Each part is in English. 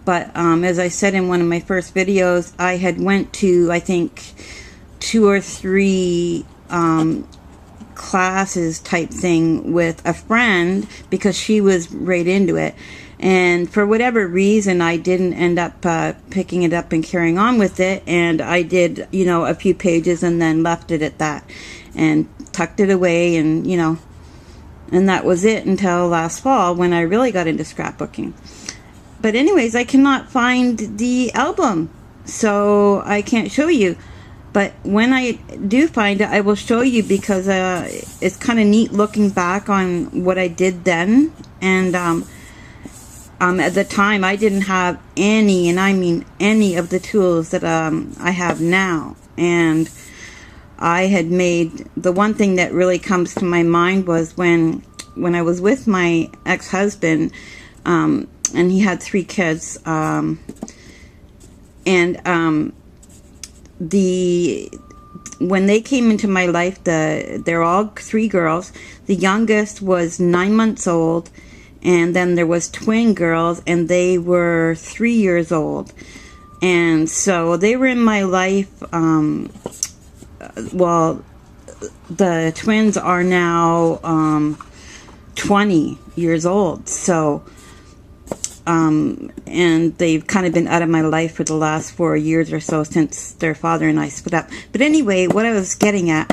But as I said in one of my first videos, I had went to, I think, 2 or 3 classes type thing with a friend because she was right into it. And for whatever reason, I didn't end up picking it up and carrying on with it. And I did, you know, a few pages and then left it at that and tucked it away, and, you know, and that was it until last fall when I really got into scrapbooking. But anyways, I cannot find the album, so I can't show you. But when I do find it, I will show you, because it's kind of neat looking back on what I did then. And at the time, I didn't have any, and I mean any, of the tools that I have now. And I had made, the one thing that really comes to my mind was when I was with my ex-husband, and he had 3 kids, when they came into my life, they're all 3 girls. The youngest was 9 months old, and then there was twin girls, and they were 3 years old. And so they were in my life. Well, the twins are now 20 years old. So, and they've kind of been out of my life for the last 4 years or so since their father and I split up. But anyway, what I was getting at,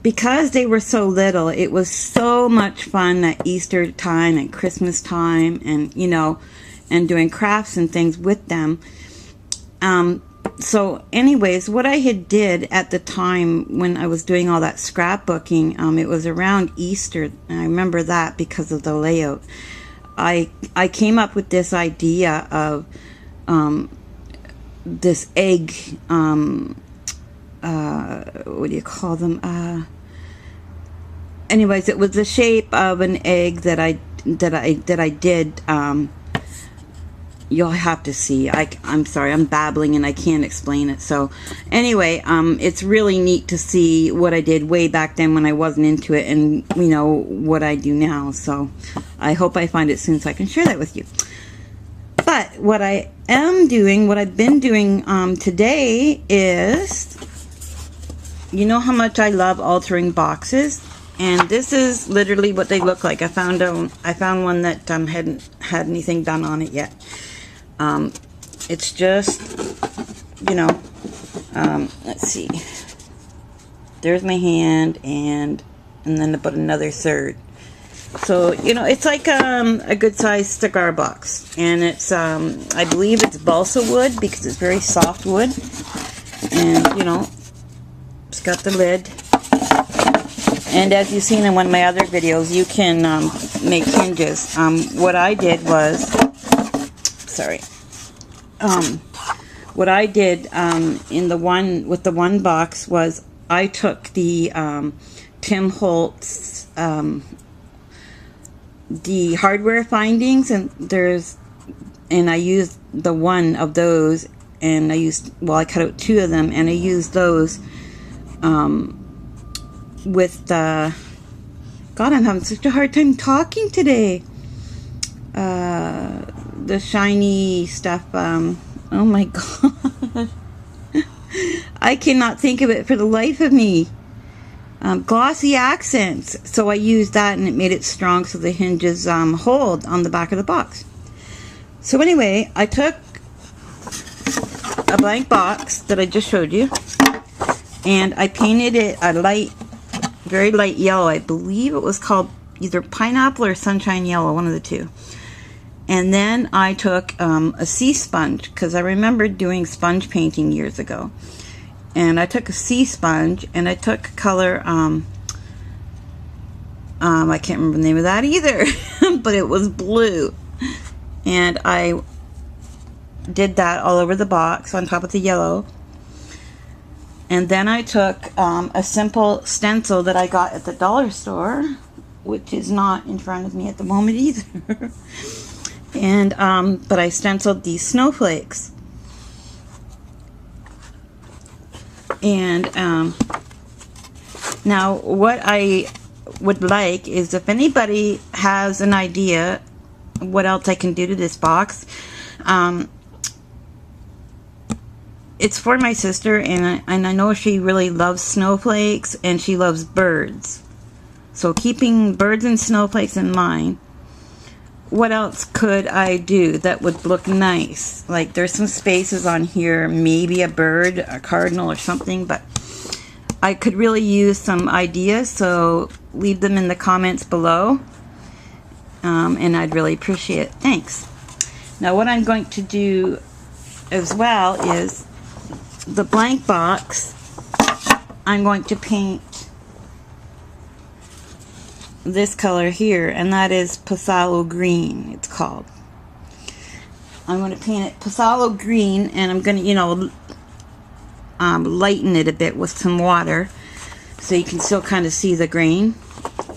because they were so little, it was so much fun at Easter time and Christmas time, and, you know, and doing crafts and things with them. So anyways, what I had did at the time when I was doing all that scrapbooking, it was around Easter, and I remember that because of the layout. I came up with this idea of this egg, what do you call them? Anyways, it was the shape of an egg that I did. You'll have to see. I'm sorry, I'm babbling and I can't explain it. So anyway, it's really neat to see what I did way back then when I wasn't into it, and, you know, what I do now. So I hope I find it soon so I can share that with you. But what I am doing, what I've been doing today is, you know how much I love altering boxes, and this is literally what they look like. I found one that hadn't had anything done on it yet. It's just, you know, let's see. There's my hand, and then about another third. So, you know, it's like a good sized cigar box, and it's I believe it's balsa wood because it's very soft wood, and, you know, it's got the lid. And as you've seen in one of my other videos, you can make hinges. What I did was, sorry, what I did in the one, with the one box, was I took the Tim Holtz, the hardware findings, and I used the one of those, and I cut out 2 of them, and I used those with the, God, I'm having such a hard time talking today. The shiny stuff, oh my God. I cannot think of it for the life of me. Glossy accents. So I used that, and it made it strong so the hinges hold on the back of the box. So anyway, I took a blank box that I just showed you, and I painted it a light, very light yellow. I believe it was called either pineapple or sunshine yellow, one of the 2. And then I took a sea sponge, because I remember doing sponge painting years ago. And I took a sea sponge, and I took color, I can't remember the name of that either, but it was blue. And I did that all over the box on top of the yellow. And then I took a simple stencil that I got at the dollar store, which is not in front of me at the moment either. And but I stenciled these snowflakes. And now what I would like is, if anybody has an idea what else I can do to this box. It's for my sister, and I know she really loves snowflakes, and she loves birds. So keeping birds and snowflakes in mind, what else could I do that would look nice? Like, there's some spaces on here, maybe a bird, a cardinal or something, but I could really use some ideas, so leave them in the comments below, and I'd really appreciate it. Thanks. Now what I'm going to do as well is the blank box. I'm going to paint this color here, and that is Phthalo green, it's called. I'm going to paint it Phthalo green, and I'm going to, you know, lighten it a bit with some water so you can still kind of see the grain.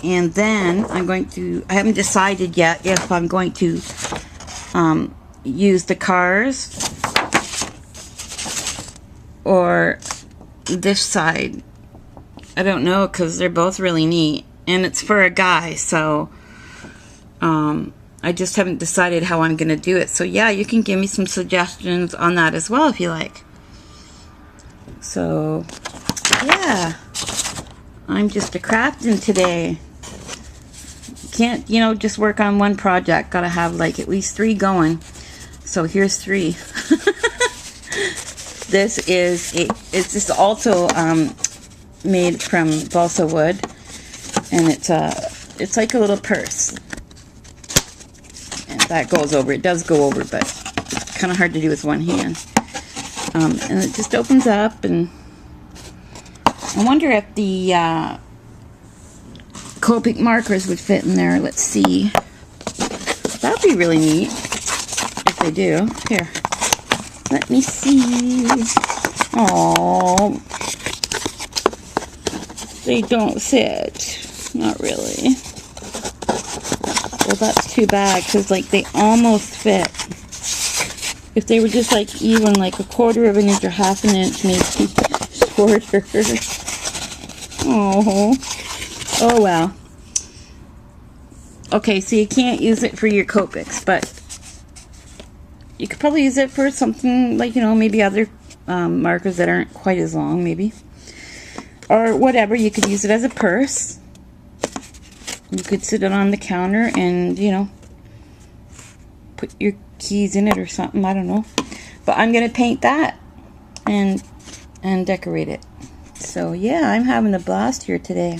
And then I'm going to, I haven't decided yet if I'm going to use the cars or this side. I don't know, because they're both really neat, and it's for a guy, so I just haven't decided how I'm going to do it. So yeah, you can give me some suggestions on that as well if you like. So yeah, I'm just a crafting today. Can't, you know, just work on one project. Gotta have like at least 3 going. So here's 3. This is it's just also made from balsa wood, and it's like a little purse, and that goes over. It does go over, but it's kind of hard to do with one hand. And it just opens up, and I wonder if the Copic markers would fit in there. Let's see. That'd be really neat if they do. Here, let me see. Oh, they don't fit. Not really. Well, that's too bad, because like they almost fit. If they were just like even like a 1/4 of an inch or 1/2 an inch, maybe shorter. Oh. Oh well. Okay, so you can't use it for your Copics, but you could probably use it for something like, you know, maybe other markers that aren't quite as long, maybe. Or whatever, you could use it as a purse. You could sit it on the counter and, you know, put your keys in it or something, I don't know. But I'm going to paint that and decorate it. So yeah, I'm having a blast here today.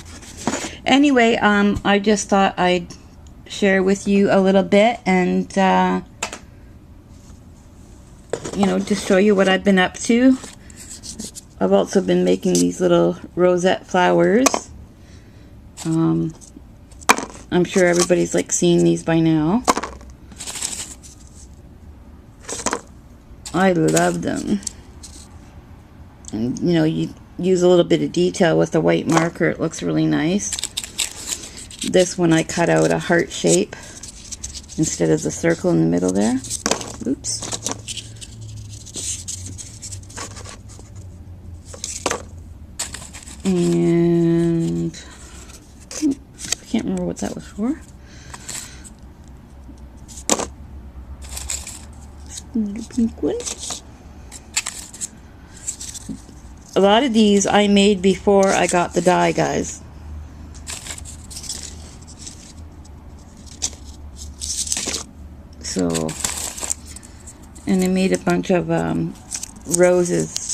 Anyway, I just thought I'd share with you a little bit, and you know, just show you what I've been up to. I've also been making these little rosette flowers. I'm sure everybody's like seeing these by now. I love them. And you know, you use a little bit of detail with the white marker. It looks really nice. This one I cut out a heart shape instead of the circle in the middle there. Oops. And I can't remember what that was for. The pink one. A lot of these I made before I got the die, guys. So, and I made a bunch of roses.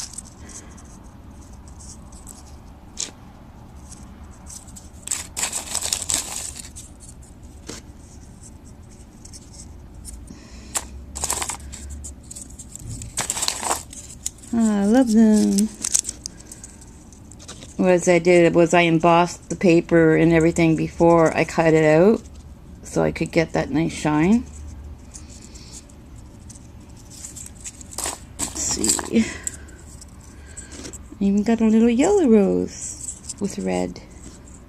I love them. What I did was I embossed the paper and everything before I cut it out, so I could get that nice shine. Let's see. I even got a little yellow rose with red.